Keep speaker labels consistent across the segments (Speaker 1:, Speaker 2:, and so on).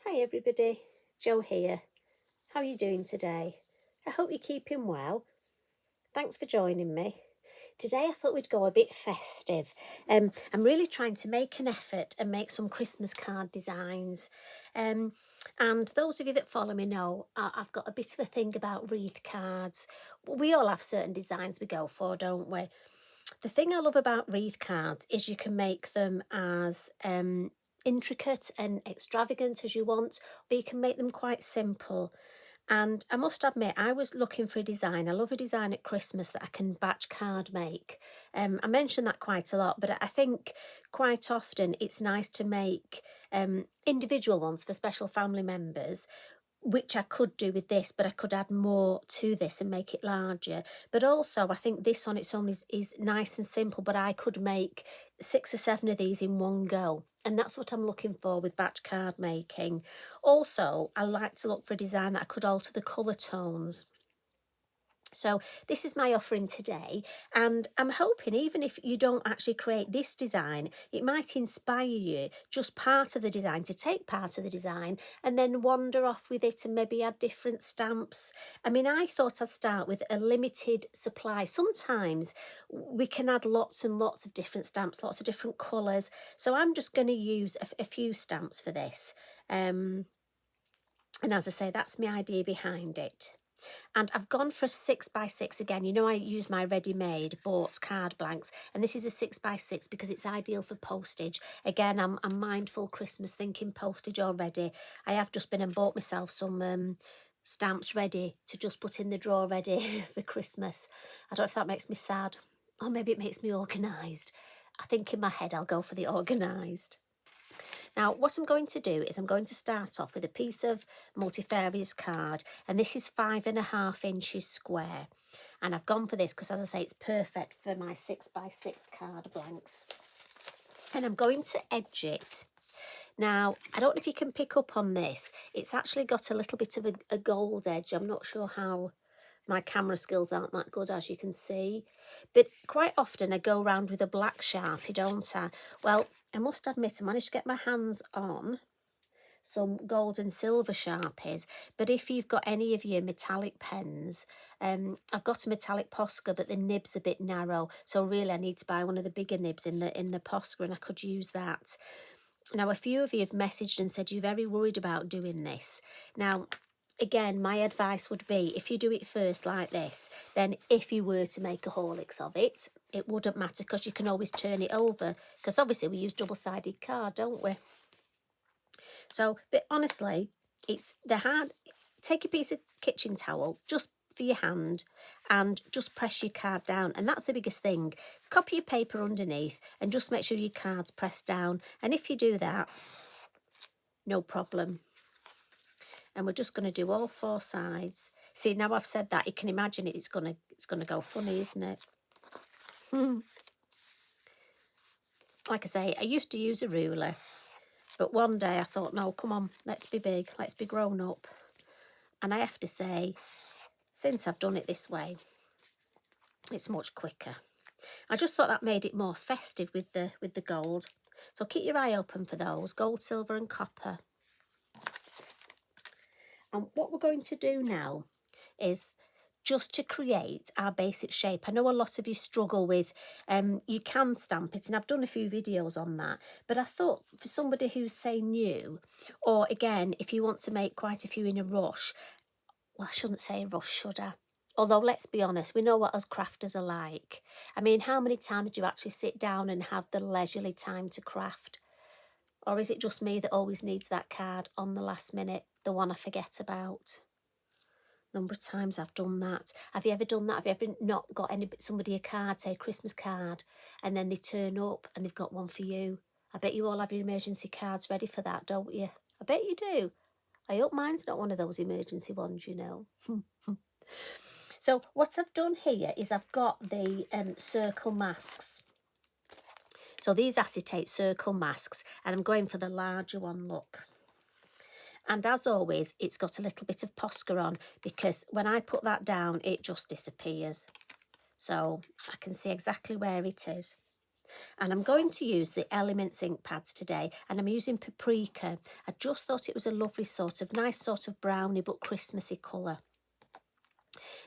Speaker 1: Hi everybody, Jo here. How are you doing today? I hope you're keeping well. Thanks for joining me. Today I thought we'd go a bit festive. I'm really trying to make an effort and make some Christmas card designs. And those of you that follow me know I've got a bit of a thing about wreath cards. We all have certain designs we go for, don't we? The thing I love about wreath cards is you can make them as intricate and extravagant as you want, or you can make them quite simple. And I must admit, I was looking for a design. I love a design at Christmas that I can batch card make. I mention that quite a lot, but I think quite often it's nice to make individual ones for special family members, which I could do with this, but I could add more to this and make it larger. But also, I think this on its own is nice and simple, but I could make 6 or 7 of these in one go. And that's what I'm looking for with batch card making. Also, I like to look for a design that I could alter the colour tones. So this is my offering today, and I'm hoping even if you don't actually create this design, it might inspire you just part of the design, to take part of the design and then wander off with it and maybe add different stamps. I mean, I thought I'd start with a limited supply. Sometimes we can add lots and lots of different stamps, lots of different colours. So I'm just going to use a few stamps for this. And as I say, that's my idea behind it. And I've gone for a 6x6 again. You know, I use my ready-made bought card blanks, and this is a 6x6 because it's ideal for postage. Again, I'm mindful Christmas, thinking postage already. I have just been and bought myself some stamps ready to just put in the drawer ready for Christmas. I don't know if that makes me sad, or maybe it makes me organised. I think in my head I'll go for the organised. Now, what I'm going to do is I'm going to start off with a piece of multifarious card, and this is 5.5 inches square. And I've gone for this because, as I say, it's perfect for my 6x6 card blanks. And I'm going to edge it. Now, I don't know if you can pick up on this. It's actually got a little bit of a gold edge. I'm not sure how. My camera skills aren't that good, as you can see. But quite often I go around with a black Sharpie, don't I? Well, I must admit I managed to get my hands on some gold and silver Sharpies. But if you've got any of your metallic pens, I've got a metallic Posca, but the nib's a bit narrow. So really I need to buy one of the bigger nibs in the Posca, and I could use that. Now, a few of you have messaged and said you're very worried about doing this. Now, again, my advice would be, if you do it first like this, then if you were to make a Horlicks of it, it wouldn't matter because you can always turn it over, because obviously we use double-sided card, don't we? So, but honestly, it's the hard. Take a piece of kitchen towel just for your hand and just press your card down, and that's the biggest thing. Copy your paper underneath and just make sure your card's pressed down, and if you do that, no problem. And we're just going to do all 4 sides. See, now I've said that, you can imagine it's gonna go funny, isn't it? Like I say, I used to use a ruler, but one day I thought, no, come on, let's be big, let's be grown up. And I have to say, since I've done it this way, it's much quicker. I just thought that made it more festive with the gold. So keep your eye open for those, gold, silver and copper. And what we're going to do now is just to create our basic shape. I know a lot of you struggle with, you can stamp it, and I've done a few videos on that, but I thought for somebody who's, say, new, or again, if you want to make quite a few in a rush, well, I shouldn't say rush, should I? Although, let's be honest, we know what us crafters are like. I mean, how many times do you actually sit down and have the leisurely time to craft? Or is it just me that always needs that card on the last minute, the one I forget about? Number of times I've done that. Have you ever done that? Have you ever not got somebody a card, say a Christmas card, and then they turn up and they've got one for you? I bet you all have your emergency cards ready for that, don't you? I bet you do. I hope mine's not one of those emergency ones, you know. So what I've done here is I've got the circle masks. So these acetate circle masks, and I'm going for the larger one, look. And as always, it's got a little bit of Posca on, because when I put that down, it just disappears. So I can see exactly where it is. And I'm going to use the Elements ink pads today, and I'm using Paprika. I just thought it was a lovely sort of nice sort of brownie but Christmassy colour.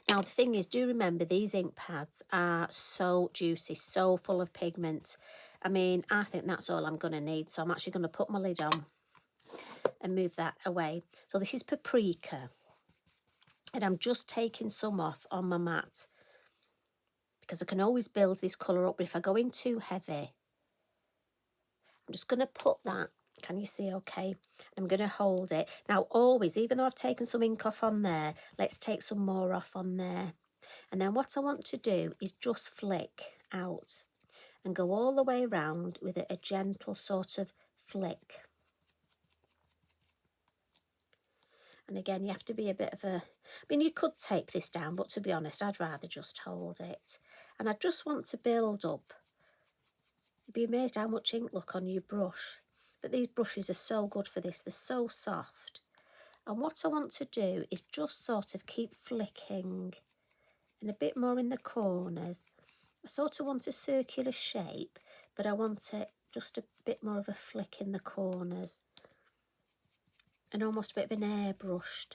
Speaker 1: Now the thing is, do remember these ink pads are so juicy, so full of pigment. I mean, I think that's all I'm going to need, so I'm actually going to put my lid on and move that away. So this is Paprika, and I'm just taking some off on my mat because I can always build this colour up, but if I go in too heavy, I'm just going to put that, can you see okay? I'm going to hold it. Now always, even though I've taken some ink off on there, let's take some more off on there. And then what I want to do is just flick out and go all the way around with a gentle sort of flick. And again, you have to be a bit of a, I mean, you could tape this down, but to be honest, I'd rather just hold it. And I just want to build up. You'd be amazed how much ink look on your brush. But these brushes are so good for this. They're so soft. And what I want to do is just sort of keep flicking and a bit more in the corners. I sort of want a circular shape, but I want it just a bit more of a flick in the corners. And almost a bit of an airbrushed.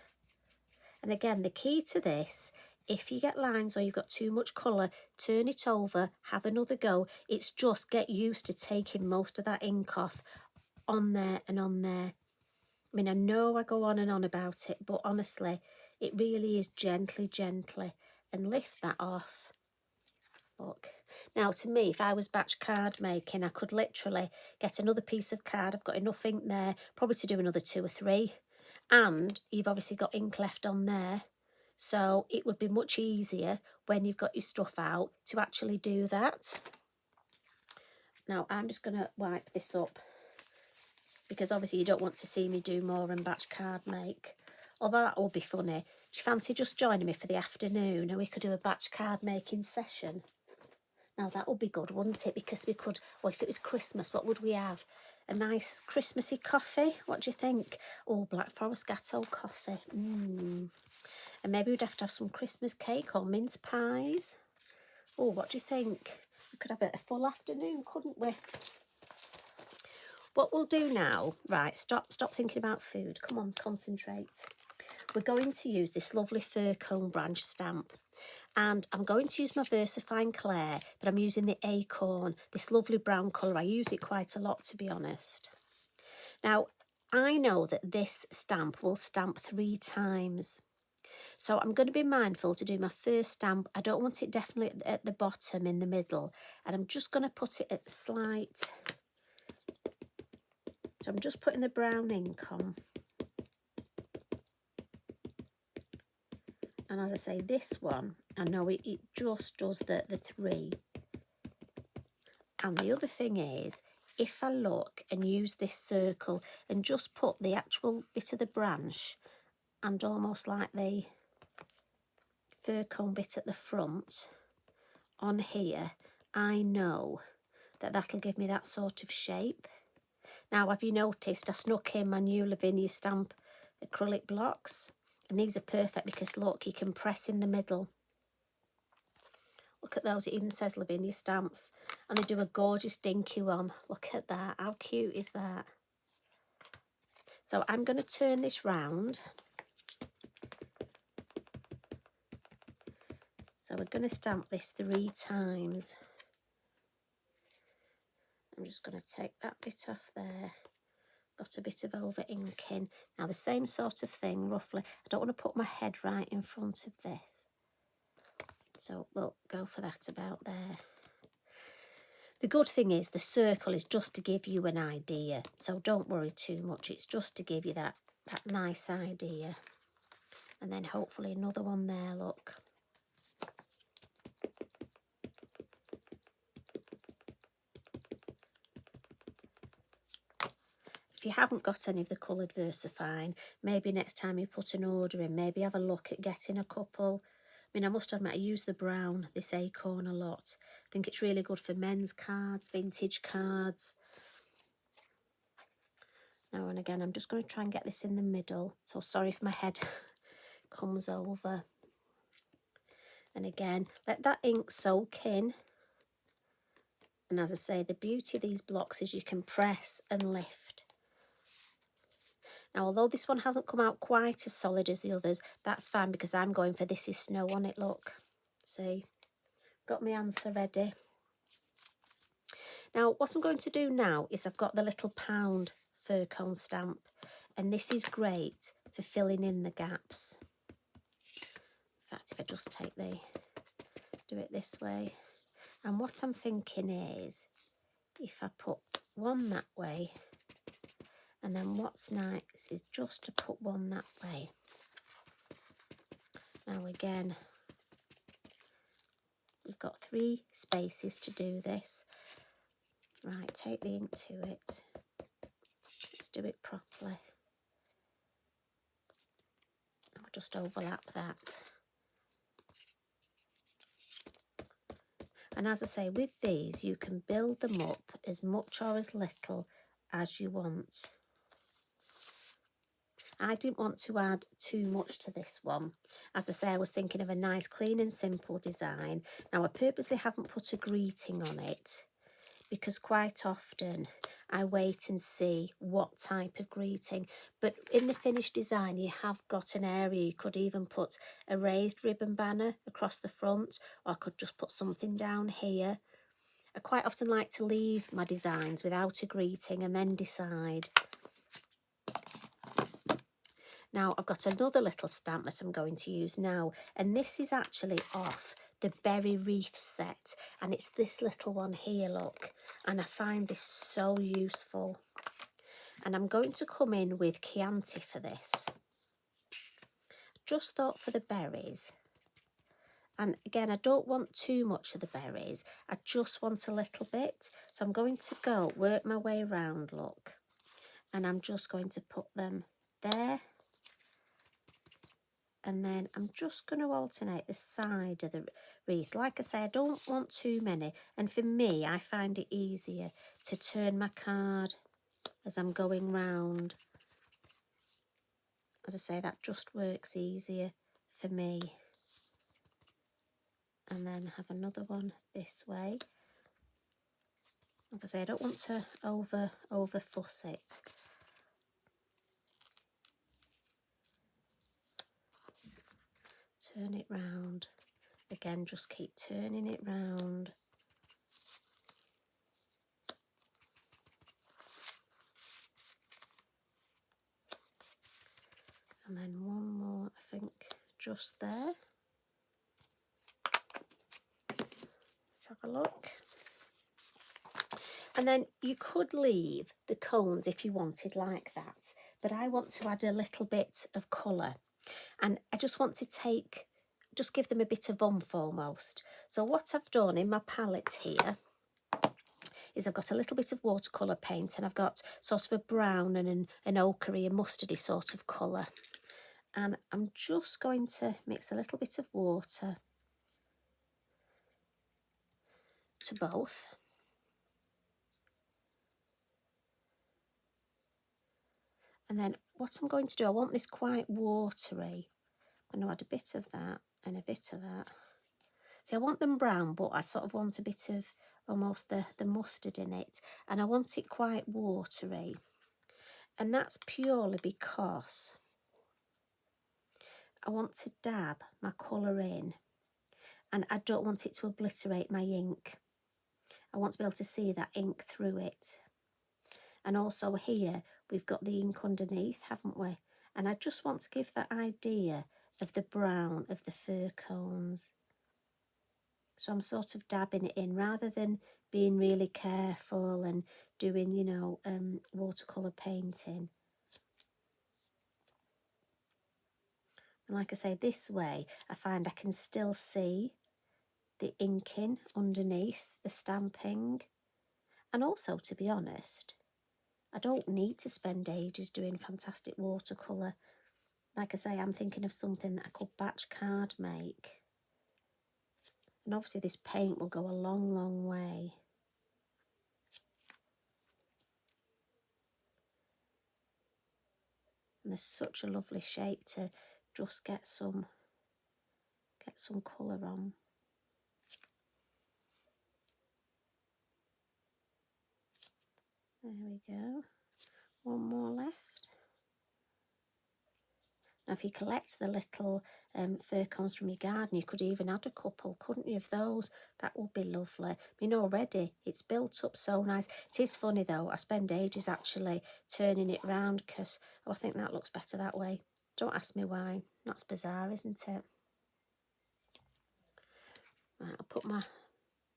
Speaker 1: And again, the key to this, if you get lines or you've got too much colour, turn it over, have another go. It's just get used to taking most of that ink off on there and on there. I mean, I know I go on and on about it, but honestly, it really is gently, and lift that off. Look. Now, to me, if I was batch card making, I could literally get another piece of card. I've got enough ink there, probably to do another 2 or 3. And you've obviously got ink left on there. So it would be much easier when you've got your stuff out to actually do that. Now, I'm just going to wipe this up because obviously you don't want to see me do more and batch card make. Although that would be funny. Do you fancy just joining me for the afternoon and we could do a batch card making session? Now that would be good, wouldn't it? Because we could, well, if it was Christmas, what would we have? A nice Christmassy coffee? What do you think? Oh, Black Forest Gateau coffee. And maybe we'd have to have some Christmas cake or mince pies. Oh, what do you think? We could have a full afternoon, couldn't we? What we'll do now, right, stop thinking about food. Come on, concentrate. We're going to use this lovely Fir Cone Branch stamp. And I'm going to use my VersaFine Clair, but I'm using the Acorn, this lovely brown colour. I use it quite a lot, to be honest. Now, I know that this stamp will stamp 3 times. So I'm going to be mindful to do my first stamp. I don't want it definitely at the bottom, in the middle. And I'm just going to put it at slight. So I'm just putting the brown ink on. And as I say, this one, I know it just does the 3. And the other thing is, if I look and use this circle and just put the actual bit of the branch and almost like the fir cone bit at the front on here, I know that that'll give me that sort of shape. Now, have you noticed I snuck in my new Lavinia Stamp acrylic blocks? And these are perfect because, look, you can press in the middle. Look at those, it even says Lavinia Stamps. And they do a gorgeous dinky one. Look at that, how cute is that? So I'm going to turn this round. So we're going to stamp this 3 times. I'm just going to take that bit off there. Got a bit of over inking. Now the same sort of thing, roughly. I don't want to put my head right in front of this. So we'll go for that about there. The good thing is the circle is just to give you an idea. So don't worry too much. It's just to give you that nice idea. And then hopefully another one there, look. If you haven't got any of the coloured VersaFine, maybe next time you put an order in, maybe have a look at getting a couple. I mean, I must admit, I use the brown, this Acorn, a lot. I think it's really good for men's cards, vintage cards. Now and again, I'm just going to try and get this in the middle. So sorry if my head comes over. And again, let that ink soak in. And as I say, the beauty of these blocks is you can press and lift. Now, although this one hasn't come out quite as solid as the others, that's fine because I'm going for This Is Snow on it, look. See, got my answer ready. Now, what I'm going to do now is I've got the little pound fir cone stamp, and this is great for filling in the gaps. In fact, if I just do it this way. And what I'm thinking is, if I put one that way, and then what's nice is just to put one that way. Now again, we've got 3 spaces to do this. Right, take the ink to it. Let's do it properly. I'll just overlap that. And as I say, with these, you can build them up as much or as little as you want. I didn't want to add too much to this one. As I say, I was thinking of a nice, clean and simple design. Now, I purposely haven't put a greeting on it because quite often I wait and see what type of greeting. But in the finished design, you have got an area. You could even put a raised ribbon banner across the front, or I could just put something down here. I quite often like to leave my designs without a greeting and then decide. Now, I've got another little stamp that I'm going to use now, and this is actually off the Berry Wreath set, and it's this little one here, look, and I find this so useful. And I'm going to come in with Chianti for this. Just thought for the berries. And again, I don't want too much of the berries. I just want a little bit. So I'm going to work my way around, look. And I'm just going to put them there. And then I'm just going to alternate the side of the wreath. Like I say, I don't want too many. And for me, I find it easier to turn my card as I'm going round. As I say, that just works easier for me. And then have another one this way. Like I say, I don't want to over fuss it. Turn it round. Again, just keep turning it round. And then one more, I think, just there. Let's have a look. And then you could leave the cones if you wanted like that, but I want to add a little bit of colour, and I just want to just give them a bit of oomph almost. So what I've done in my palette here is I've got a little bit of watercolour paint, and I've got sort of a brown and an ochre and mustardy sort of colour. And I'm just going to mix a little bit of water to both. And then what I'm going to do, I want this quite watery. I'm going to add a bit of that and a bit of that. See, I want them brown, but I sort of want a bit of almost the mustard in it. And I want it quite watery. And that's purely because I want to dab my colour in. And I don't want it to obliterate my ink. I want to be able to see that ink through it. And also here, we've got the ink underneath, haven't we? And I just want to give that idea of the brown of the fir cones. So I'm sort of dabbing it in rather than being really careful and doing, you know, watercolour painting. And like I say, this way, I find I can still see the inking underneath the stamping. And also, to be honest, I don't need to spend ages doing fantastic watercolour. Like I say, I'm thinking of something that I could batch card make. And obviously this paint will go a long, long way. And there's such a lovely shape to just get some colour on. There we go. One more left. Now, if you collect the little fir cones from your garden, you could even add a couple, couldn't you, of those? That would be lovely. I mean, already it's built up so nice. It is funny, though. I spend ages actually turning it round because, oh, I think that looks better that way. Don't ask me why. That's bizarre, isn't it? Right, I'll put my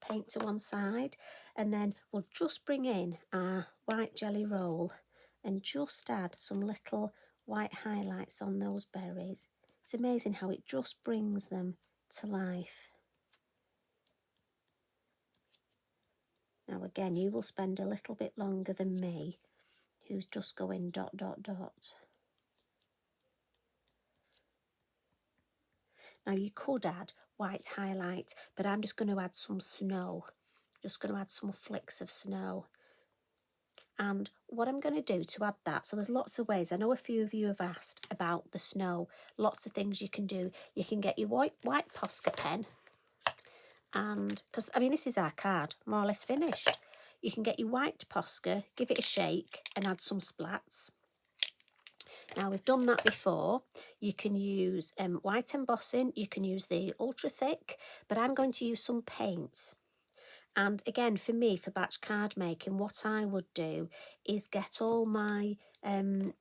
Speaker 1: paint to one side, and then we'll just bring in our white jelly roll and just add some little white highlights on those berries. It's amazing how it just brings them to life. Now again, you will spend a little bit longer than me, who's just going dot, dot, dot. Now you could add white highlight, but I'm just going to add some snow. Just going to add some flicks of snow. And what I'm going to do to add that, so there's lots of ways. I know a few of you have asked about the snow. Lots of things you can do. You can get your white Posca pen. And, because, I mean, this is our card, more or less finished. You can get your white Posca, give it a shake and add some splats. Now, we've done that before. You can use white embossing. You can use the ultra thick, but I'm going to use some paint. And again, for me, for batch card making, what I would do is get all my,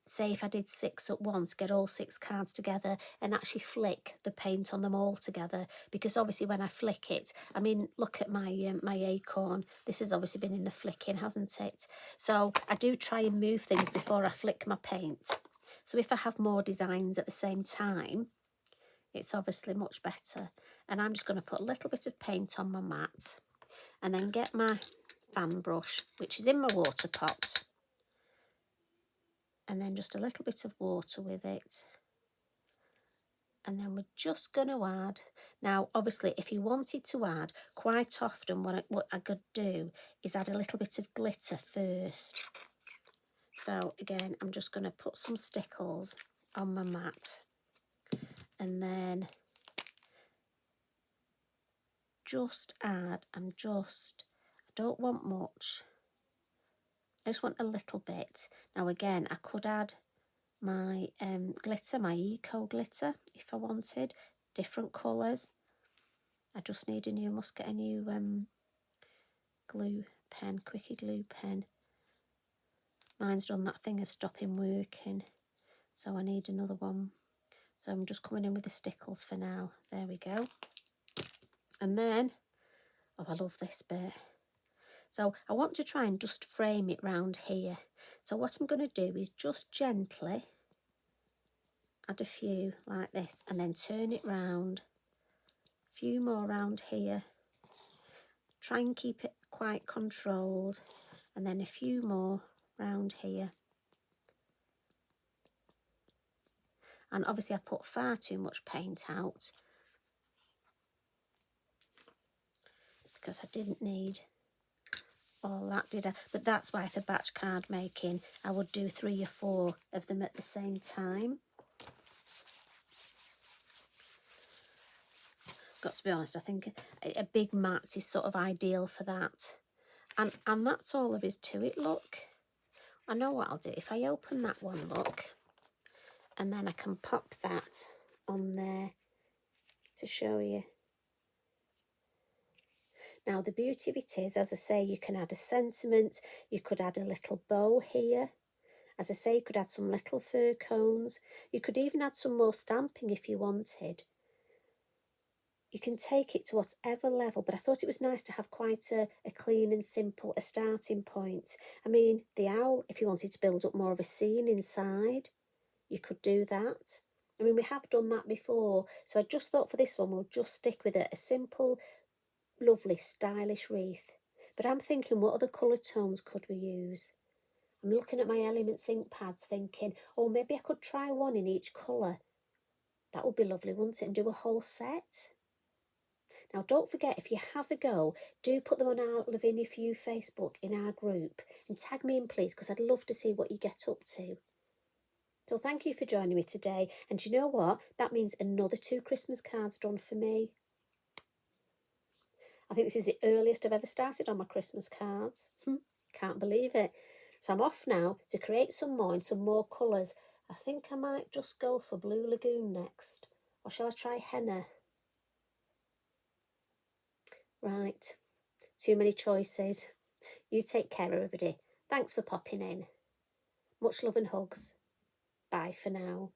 Speaker 1: say if I did 6 at once, get all 6 cards together and actually flick the paint on them all together. Because obviously when I flick it, I mean, look at my my acorn. This has obviously been in the flicking, hasn't it? So I do try and move things before I flick my paint. So if I have more designs at the same time, it's obviously much better. And I'm just going to put a little bit of paint on my mat. And then get my fan brush, which is in my water pot, and then just a little bit of water with it. And then we're just going to add, now obviously if you wanted to add, quite often what I could do is add a little bit of glitter first. So again, I'm just going to put some stickles on my mat, and then just add, I don't want much. I just want a little bit. Now again, I could add my glitter, my eco glitter, if I wanted, different colours. I just need must get a new glue pen, quickie glue pen. Mine's done that thing of stopping working, so I need another one. So I'm just coming in with the stickles for now. There we go. And then, oh, I love this bit. So I want to try and just frame it round here. So what I'm going to do is just gently add a few like this and then turn it round. A few more round here. Try and keep it quite controlled, and then a few more round here. And obviously I put far too much paint out because I didn't need all that, did I? But that's why for batch card making I would do 3 or 4 of them at the same time. Got to be honest, I think a big mat is sort of ideal for that. And that's all there is to it. Look, I know what I'll do. If I open that one, look, and then I can pop that on there to show you. Now the beauty of it is, as I say, you can add a sentiment, you could add a little bow here. As I say, you could add some little fir cones. You could even add some more stamping if you wanted. You can take it to whatever level, but I thought it was nice to have quite a clean and simple a starting point. I mean, the owl, if you wanted to build up more of a scene inside, you could do that. I mean, we have done that before, so I just thought for this one, we'll just stick with it. A simple, lovely, stylish wreath. But I'm thinking, what other colour tones could we use? I'm looking at my Elements ink pads thinking, oh, maybe I could try one in each colour. That would be lovely, wouldn't it? And do a whole set. Now, don't forget, if you have a go, do put them on our Lavinia For You Facebook in our group and tag me in, please, because I'd love to see what you get up to. So thank you for joining me today. And you know what? That means another 2 Christmas cards done for me. I think this is the earliest I've ever started on my Christmas cards. Can't believe it. So I'm off now to create some more in some more colours. I think I might just go for Blue Lagoon next. Or shall I try henna? Right, too many choices. You take care, everybody. Thanks for popping in. Much love and hugs. Bye for now.